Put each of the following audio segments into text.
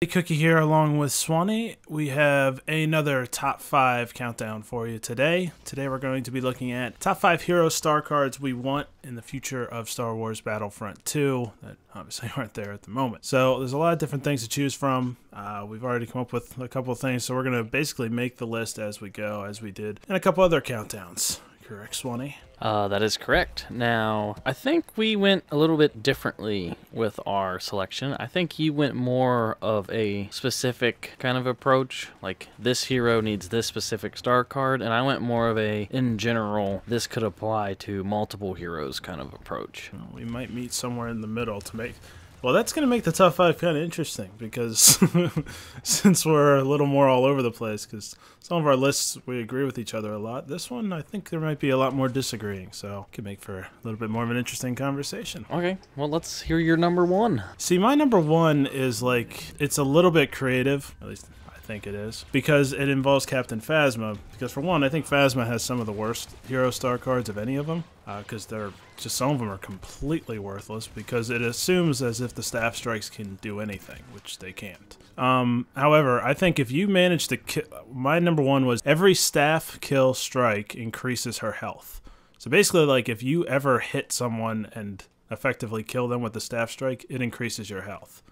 Cookie here along with Swanee. We have another top 5 countdown for you today. Today we're going to be looking at top 5 hero star cards we want in the future of Star Wars Battlefront 2 that obviously aren't there at the moment. So there's a lot of different things to choose from. We've already come up with a couple of things, so we're going to basically make the list as we go, as we did in a couple other countdowns. Correct, Swanee? That is correct. Now, I think we went a little bit differently with our selection. I think you went more of a specific kind of approach, like this hero needs this specific star card, and I went more of a, in general, this could apply to multiple heroes kind of approach. Well, we might meet somewhere in the middle to make... Well, that's going to make the top 5 kind of interesting, because since we're a little more all over the place, because some of our lists, we agree with each other a lot. This one, I think there might be a lot more disagreeing, so it could make for a little bit more of an interesting conversation. Okay, well, let's hear your number 1. See, my number 1 is like, it's a little bit creative, at least I think it is, because it involves Captain Phasma. Because for one, I think Phasma has some of the worst hero star cards of any of them, because they're just, some of them are completely worthless, because it assumes as if the staff strikes can do anything, which they can't. However, I think if you manage to kill, my number 1 was every staff kill strike increases her health. So basically, like, if you ever hit someone and effectively kill them with the staff strike, it increases your health.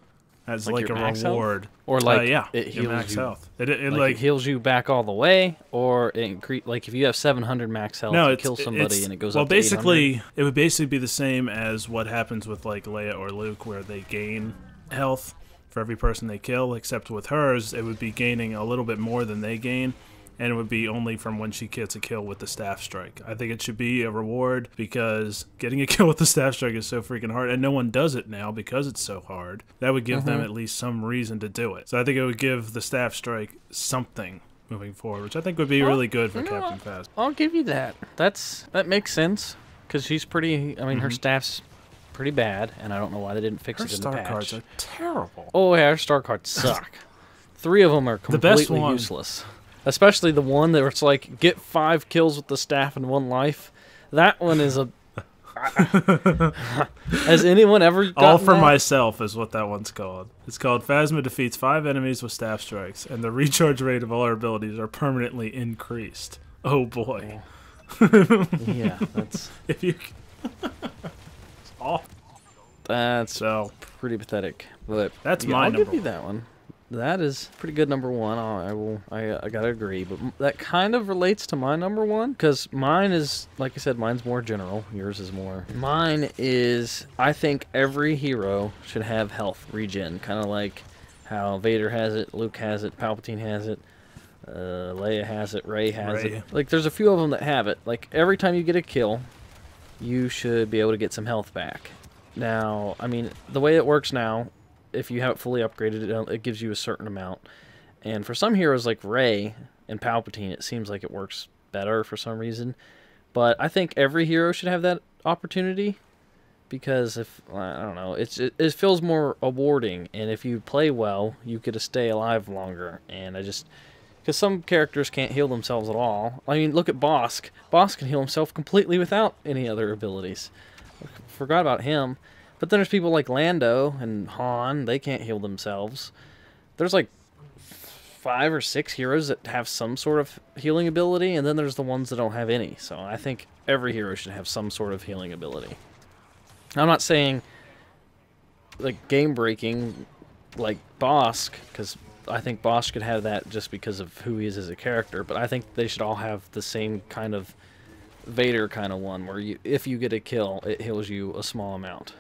As like a reward, or like yeah, it heals max you. Health. Like it heals you back all the way, or it increase. Like if you have 700 max health, you kill somebody and it goes up to 800. Well, basically, it would basically be the same as what happens with like Leia or Luke, where they gain health for every person they kill. Except with hers, it would be gaining a little bit more than they gain. And it would be only from when she gets a kill with the staff strike. I think it should be a reward because getting a kill with the staff strike is so freaking hard, and no one does it now because it's so hard. That would give them at least some reason to do it. So I think it would give the staff strike something moving forward, which I think would be really good for Captain Phasma. I'll give you that. That makes sense because she's pretty. I mean, her staff's pretty bad, and I don't know why they didn't fix it in the patch. Her star cards are terrible. Oh yeah, her star cards suck. 3 of them are completely useless. Especially the one that it's like, get 5 kills with the staff and 1 life. That one is a... Has anyone ever gotten All for that? myself is what that one's called. It's called Phasma defeats 5 enemies with staff strikes, and the recharge rate of all her abilities are permanently increased. Oh boy. Yeah, that's... If you... It's awful. That's pretty pathetic. But that's yeah, my I'll number give you that one. That is pretty good number 1. I gotta agree, but that kind of relates to my number 1 because mine is, like I said, mine's more general. Yours is more. Mine is, I think every hero should have health regen, kind of like how Vader has it, Luke has it, Palpatine has it, Leia has it, Rey has it. Like there's a few of them that have it. Like every time you get a kill, you should be able to get some health back. Now, I mean, the way it works now, if you have it fully upgraded, it gives you a certain amount. And for some heroes like Rey and Palpatine, it seems like it works better for some reason. But I think every hero should have that opportunity because if, I don't know, it feels more rewarding. And if you play well, you get to stay alive longer. And because some characters can't heal themselves at all. I mean, look at Bosk. Bosk can heal himself completely without any other abilities. I forgot about him. But then there's people like Lando and Han, they can't heal themselves. There's like 5 or 6 heroes that have some sort of healing ability, and then there's the ones that don't have any. So I think every hero should have some sort of healing ability. I'm not saying like game-breaking like Bosk, because I think Bosk could have that just because of who he is as a character, but I think they should all have the same kind of Vader kind of one, where if you get a kill, it heals you a small amount.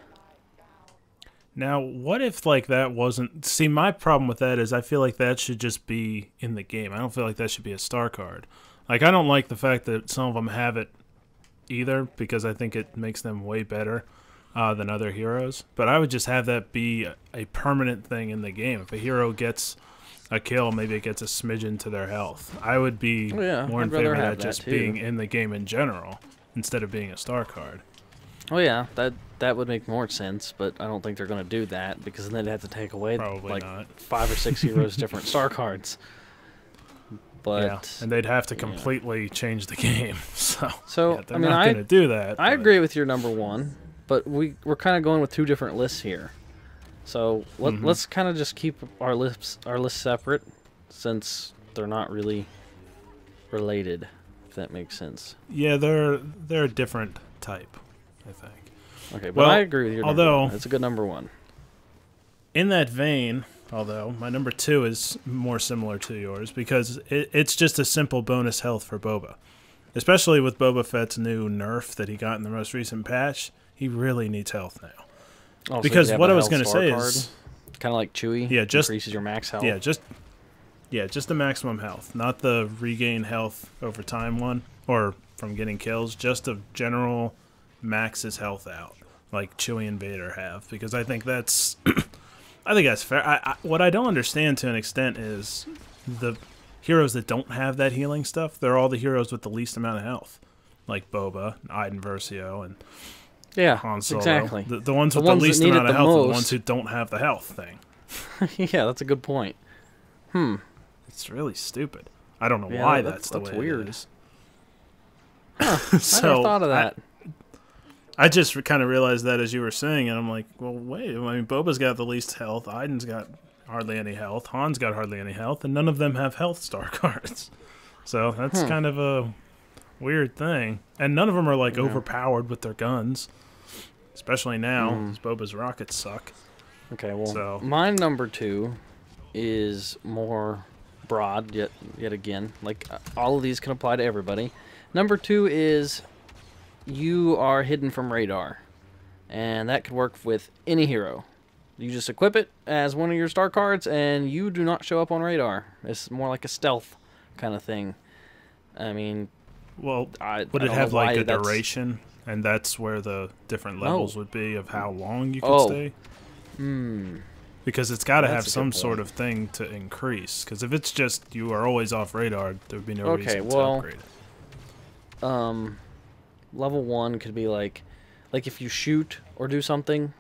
Now, what if, like, that wasn't... See, my problem with that is I feel like that should just be in the game. I don't feel like that should be a star card. Like, I don't like the fact that some of them have it either, because I think it makes them way better than other heroes. But I would just have that be a permanent thing in the game. If a hero gets a kill, maybe it gets a smidgen to their health. I would be more in favor of that just being in the game in general, instead of being a star card. Oh yeah, that would make more sense, but I don't think they're going to do that because then they'd have to take away like 5 or 6 heroes different star cards. But yeah, and they'd have to completely change the game. So yeah, they're I mean, not going to do that. I agree with your number 1, but we're kind of going with 2 different lists here. So let's kind of just keep our lists separate, since they're not really related, if that makes sense. Yeah, they're a different type, I think. Okay, but Well, I agree with your although- number one. It's a good number one. In that vein, although my number 2 is more similar to yours because it's just a simple bonus health for Boba. Especially with Boba Fett's new nerf that he got in the most recent patch, he really needs health now. Oh, Because so what I was going to say is, kind of like Chewie. Yeah, just- increases your max health. just the maximum health, not the regain health over time one or from getting kills, just a general max his health out, like Chewie and Vader have. Because I think that's, I think that's fair. What I don't understand to an extent is the heroes that don't have that healing stuff. They're all the heroes with the least amount of health, like Boba, Iden Versio, and Yeah, Han Solo. exactly. The ones The with ones the that least need it amount of the health are the most. ones who don't have the health thing. Yeah, that's a good point. It's really stupid. I don't know Yeah, why that's that's the way weird. it is. I never thought of that. I just kind of realized that as you were saying, and I'm like, well, wait. I mean, Boba's got the least health. Iden's got hardly any health. Han's got hardly any health, and none of them have health star cards. So that's kind of a weird thing. And none of them are like overpowered with their guns, especially now, because Boba's rockets suck. Okay, well, So- my number 2 is more broad, yet again. Like, all of these can apply to everybody. Number 2 is you are hidden from radar. And that could work with any hero. You just equip it as one of your star cards, and you do not show up on radar. It's more like a stealth kind of thing. I mean, Well, I would it don't have know why like a that's- duration? And that's where the different levels would be of how long you could Oh. stay? Because it's got to have That's a some good sort of thing to increase. Because if it's just you are always off radar, there would be no Okay, reason to well, upgrade it. Level 1 could be like if you shoot or do something,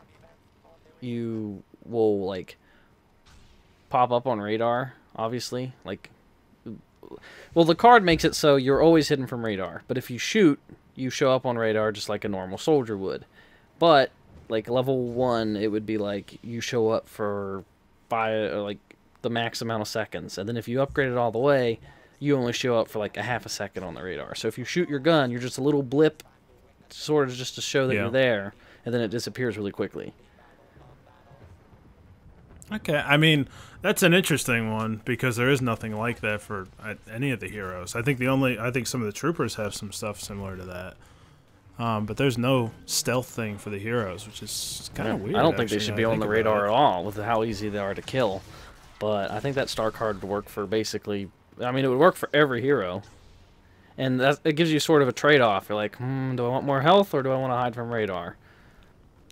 you will like pop up on radar, obviously. Like, well, the card makes it so you're always hidden from radar, but if you shoot, you show up on radar just like a normal soldier would. But like level 1, it would be like you show up for like the max amount of seconds, and then if you upgrade it all the way, you only show up for like a half a second on the radar. So if you shoot your gun, you're just a little blip, sort of just to show that Yeah. you're there, and then it disappears really quickly. Okay, I mean, that's an interesting one because there is nothing like that for any of the heroes. I think some of the troopers have some stuff similar to that. But there's no stealth thing for the heroes, which is kind of weird. I don't think they actually, should now be I on think the about radar it. at all with how easy they are to kill. But I think that star card would work for basically, I mean, it would work for every hero. And it gives you sort of a trade-off. You're like, do I want more health or do I want to hide from radar?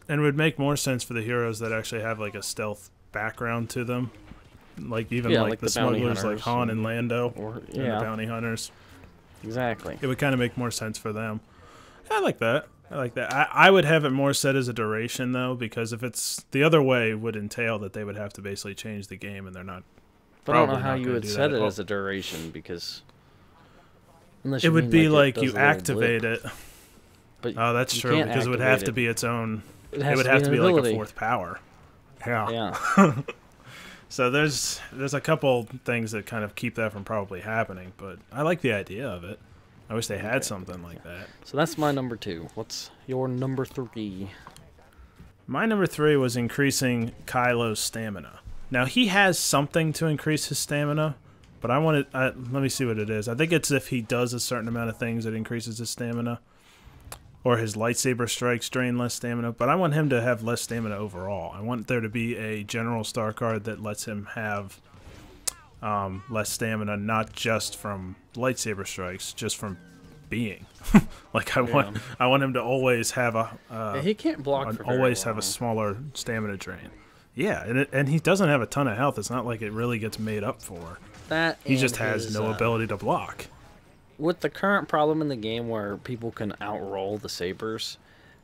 And it would make more sense for the heroes that actually have like a stealth background to them. Like even Yeah, like like the the bounty smugglers like hunters Han and Lando Or and the yeah, bounty hunters. exactly. It would kind of make more sense for them. I like that. I would have it more set as a duration though, because if it's the other way, would entail that they would have to basically change the game, and they're not. But I don't know probably how not you gonna would do set that it at as a duration, because unless It you would mean, be it like does you a little activate blip. it. But Oh, that's you true, can't because it would have activate to it. be its own. It It would has have to be like a ability. fourth power. Yeah. Yeah. So there's a couple things that kind of keep that from probably happening, but I like the idea of it. I wish they had something like that. So that's my number 2. What's your number 3? My number 3 was increasing Kyllo's stamina. Now he has something to increase his stamina, but let me see what it is. I think it's if he does a certain amount of things that increases his stamina, or his lightsaber strikes drain less stamina. But I want him to have less stamina overall. I want there to be a general star card that lets him have less stamina, not just from lightsaber strikes, just from being. Like I want him to always have He can't block for very always have long. a smaller stamina drain. Yeah, and he doesn't have a ton of health. It's not like it really gets made up for. That He just and has his, no ability to block. With the current problem in the game where people can outroll the sabers,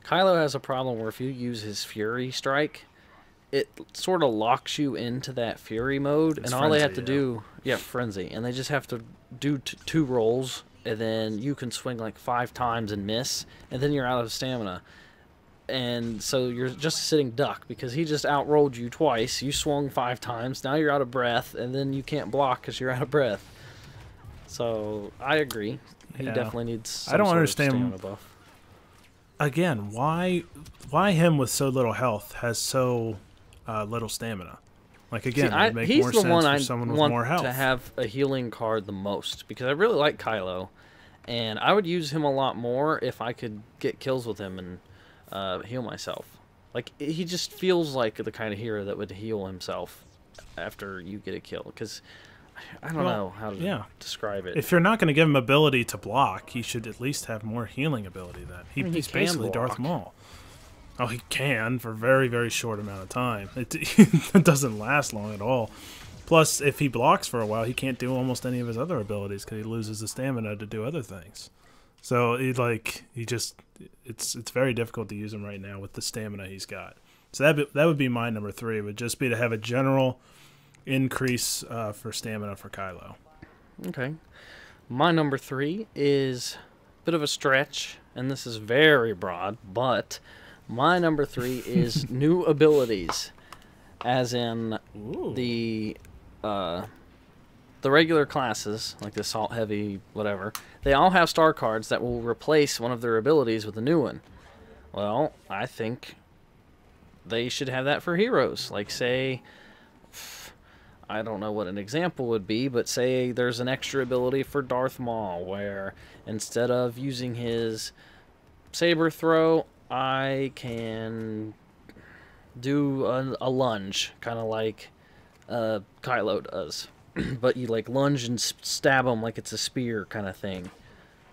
Kyllo has a problem where if you use his Fury Strike, it sort of locks you into that Fury mode, It's and all they have Frenzy, to do, Frenzy, and they just have to do 2 rolls, and then you can swing like 5 times and miss, and then you're out of stamina. And so you're just a sitting duck because he just outrolled you twice. You swung 5 times. Now you're out of breath, and then you can't block because you're out of breath. So I agree. He definitely needs some I don't sort understand. of stamina buff. Again, why him with so little health has so little stamina? Like, again, it would make he's more the sense one for I someone with want more health. to have a healing card the most because I really like Kyllo, and I would use him a lot more if I could get kills with him and heal myself. Like, he just feels like the kind of hero that would heal himself after you get a kill. Because I don't know how to describe it. If you're not going to give him ability to block, he should at least have more healing ability then. He's can basically block. Darth Maul. Oh, he can for a very, very short amount of time. It doesn't last long at all. Plus, if he blocks for a while, he can't do almost any of his other abilities because he loses the stamina to do other things. So it's very difficult to use him right now with the stamina he's got. So that would be my number 3. It would just be to have a general increase for stamina for Kyllo. Okay. My number 3 is a bit of a stretch, and this is very broad, but my number 3 is new abilities, as in the regular classes, like the Assault Heavy, whatever, they all have star cards that will replace one of their abilities with a new one. Well, I think they should have that for heroes. Like, say, I don't know what an example would be, but say there's an extra ability for Darth Maul, where instead of using his saber throw, I can do a lunge, kind of like Kyllo does. But you like lunge and stab him like it's a spear kind of thing.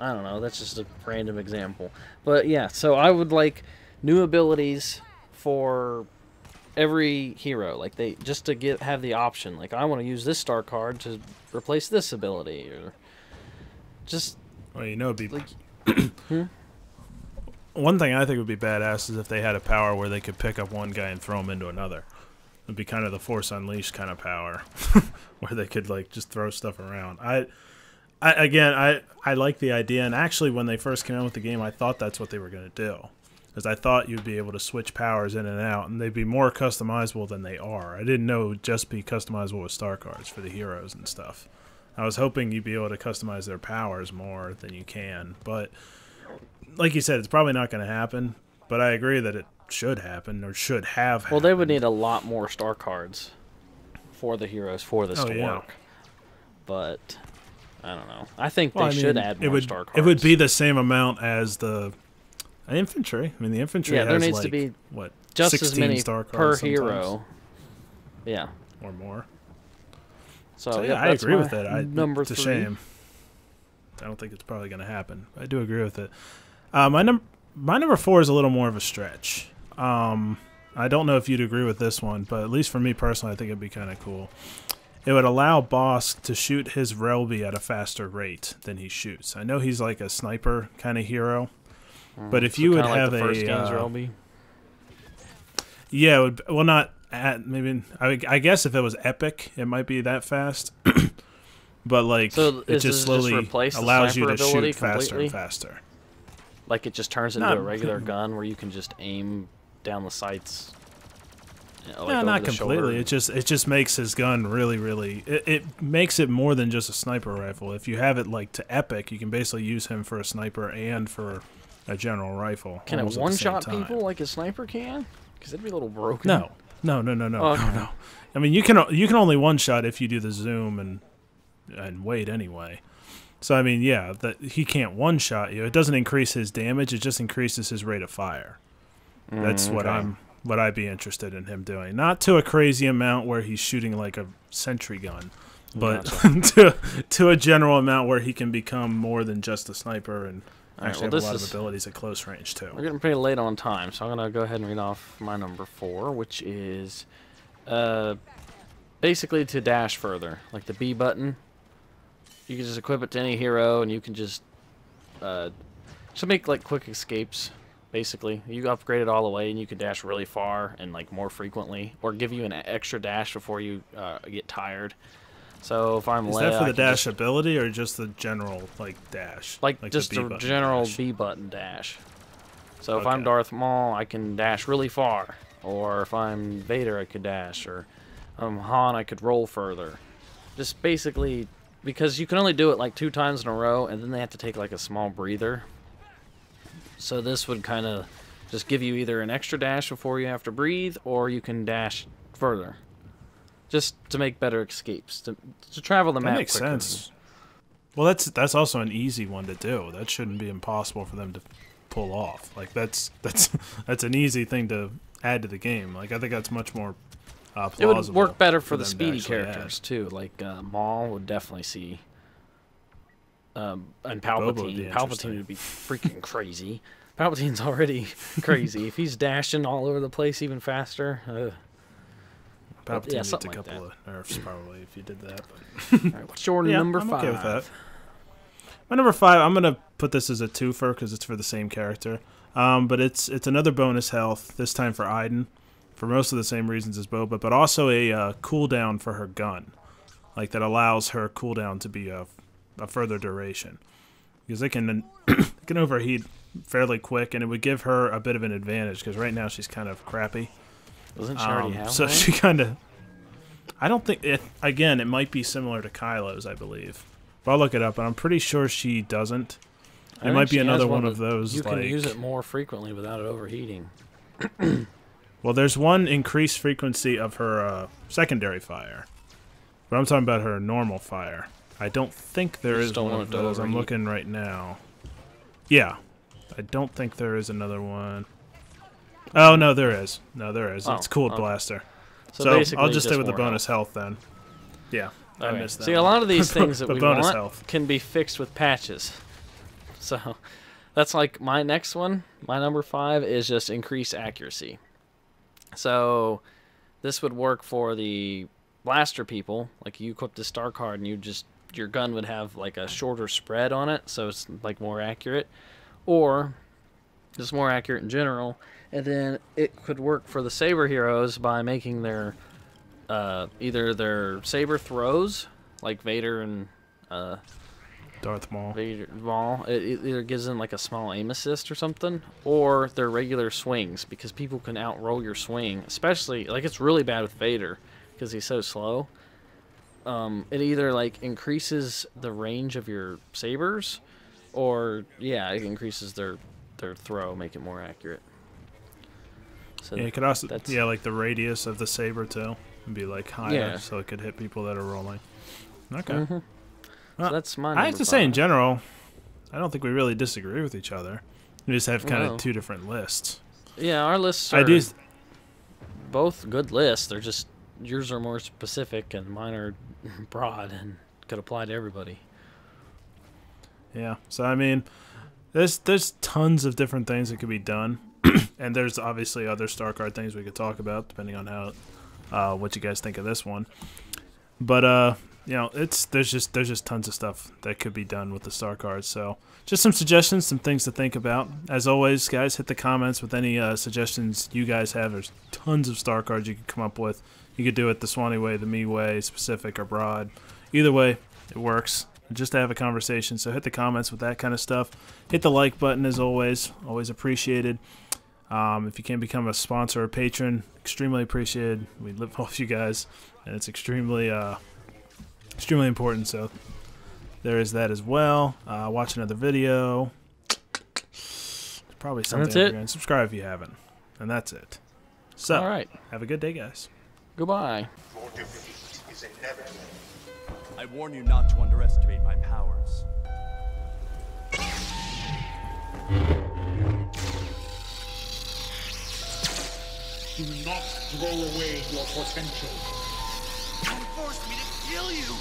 I don't know, that's just a random example. But yeah, so I would like new abilities for every hero. Like, they just to have the option. Like, I want to use this star card to replace this ability, or just. Well, you know, it'd be one thing I think would be badass is if they had a power where they could pick up one guy and throw him into another. It'd be kind of the Force Unleashed kind of power, where they could like just throw stuff around. I like the idea, and actually when they first came out with the game, I thought that's what they were going to do, because I thought you'd be able to switch powers in and out, and they'd be more customizable than they are. I didn't know it'd just be customizable with star cards for the heroes and stuff. I was hoping you'd be able to customize their powers more than you can, but like you said, it's probably not going to happen. But I agree that it should happen, or should have happened. Well, they would need a lot more star cards for the heroes for this to work. But I don't know. I think they should add more star cards. It would be the same amount as the infantry. I mean, the infantry has there needs like, to be what, just 16 as many star per cards hero. Yeah. Or more. So yeah, I agree with it. Number it's 3. a shame. I don't think it's probably going to happen. I do agree with it. My number 4 is a little more of a stretch. I don't know if you'd agree with this one, but at least for me personally, I think it'd be kind of cool. It would allow Bosk to shoot his Relby at a faster rate than he shoots. I know he's like a sniper kind of hero, but if you would have like the first a game's Relby? Yeah, it would, well, not at maybe. I guess if it was epic, it might be that fast. But like, so it just slowly allows you to shoot faster and faster. Like, it just turns into a regular gun where you can just aim down the sights. Like, no, not completely. Shoulder. It just makes his gun really. It makes it more than just a sniper rifle. If you have it like to epic, you can basically use him for a sniper and for a general rifle. Can it one-shot people like a sniper can? Because it'd be a little broken. No. Oh, okay. No. I mean, you can only one-shot if you do the zoom and wait anyway. So I mean, yeah, that he can't one-shot you. It doesn't increase his damage. It just increases his rate of fire. That's what I'd be interested in him doing. Not to a crazy amount where he's shooting like a sentry gun, but to a general amount where he can become more than just a sniper and actually have a lot of abilities at close range too. We're getting pretty late on time, so I'm gonna go ahead and read off my number 4, which is basically to dash further, like the B button. You can just equip it to any hero, and you can just make like quick escapes. Basically, you upgrade it all the way, and you can dash really far and like more frequently, or give you an extra dash before you get tired. So if I'm is that for the dash ability or just the general like dash? Like just a general B button dash. So if I'm Darth Maul, I can dash really far. Or if I'm Vader, I could dash. Or Han, I could roll further. Just basically, because you can only do it like 2 times in a row, and then they have to take like a small breather. So this would kind of just give you either an extra dash before you have to breathe, or you can dash further. Just to make better escapes, to travel the map That makes quicker. sense. Well, that's also an easy one to do. That shouldn't be impossible for them to pull off. Like that's an easy thing to add to the game. Like I think that's much more plausible. It would work better for the them to speedy actually characters too. Like Maul would definitely see, and Boba would be Palpatine. Palpatine interesting. would be freaking crazy. Palpatine's already crazy. If he's dashing all over the place even faster, Palpatine yeah, needs a something like couple of nerfs probably if you did that. all right, what's your number I'm 5? okay with that. My number 5, I'm gonna put this as a twofer because it's for the same character. But it's another bonus health, this time for Iden, for most of the same reasons as Boba, but also a cooldown for her gun, like that allows her cooldown to be a further duration, because it can it can overheat fairly quick, and it would give her a bit of an advantage because right now she's kind of crappy. Doesn't she already have So one? she kind of, I don't think it. Again, it might be similar to Kylo's, I believe. But I'll look it up, but I'm pretty sure she doesn't. I It might think be she has another one of that those. You can like, use it more frequently without it overheating. Well, there's one increased frequency of her secondary fire, but I'm talking about her normal fire. I don't think there You is just don't one want of it to those. I'm overheat. looking right now. Yeah, I don't think there is another one. Oh no, there is. No, there is. It's Cooled okay. Blaster. So, So basically, I'll just stay with the more bonus health then. Yeah, I Okay. missed that. See, a one. lot of these things that But we bonus want health. can be fixed with patches. So that's like my next one. My number 5 is just increased accuracy. So this would work for the blaster people. Like you equip the star card and your gun would have like a shorter spread on it, so it's like more accurate. Or just more accurate in general. And then it could work for the saber heroes by making their either their saber throws, like Vader and Darth Maul. it either gives them like a small aim assist or something, or their regular swings, because people can outroll your swing, especially like it's really bad with Vader because he's so slow. It either like increases the range of your sabers, or yeah, it increases their throw, make it more accurate. So Yeah, it could also that's- like the radius of the saber too, and be like higher, Yeah. so it could hit people that are rolling. Okay. Mhm. Well, So that's my. I have number to say, in 5. general, I don't think we really disagree with each other. We just have kind Well. of 2 different lists. Yeah, our lists I are do. both good lists. They're just yours are more specific and mine are broad and could apply to everybody. Yeah. So I mean, there's tons of different things that could be done, and there's obviously other star card things we could talk about depending on how what you guys think of this one. But you know, there's just tons of stuff that could be done with the star cards. So just some suggestions, some things to think about. As always, guys, hit the comments with any suggestions you guys have. There's tons of star cards you could come up with. You could do it the Swanee way, the me way, specific or broad. Either way, it works. Just to have a conversation. So hit the comments with that kind of stuff. Hit the like button as always. Always appreciated. If you can become a sponsor or patron, extremely appreciated. We live off you guys, and it's extremely important. So there is that as well. Watch another video. There's probably something. That's it. And subscribe if you haven't. And that's it. So All right. have a good day, guys. Goodbye. Your defeat is inevitable. I warn you not to underestimate my powers. Do not throw away your potential. Don't force me to kill you!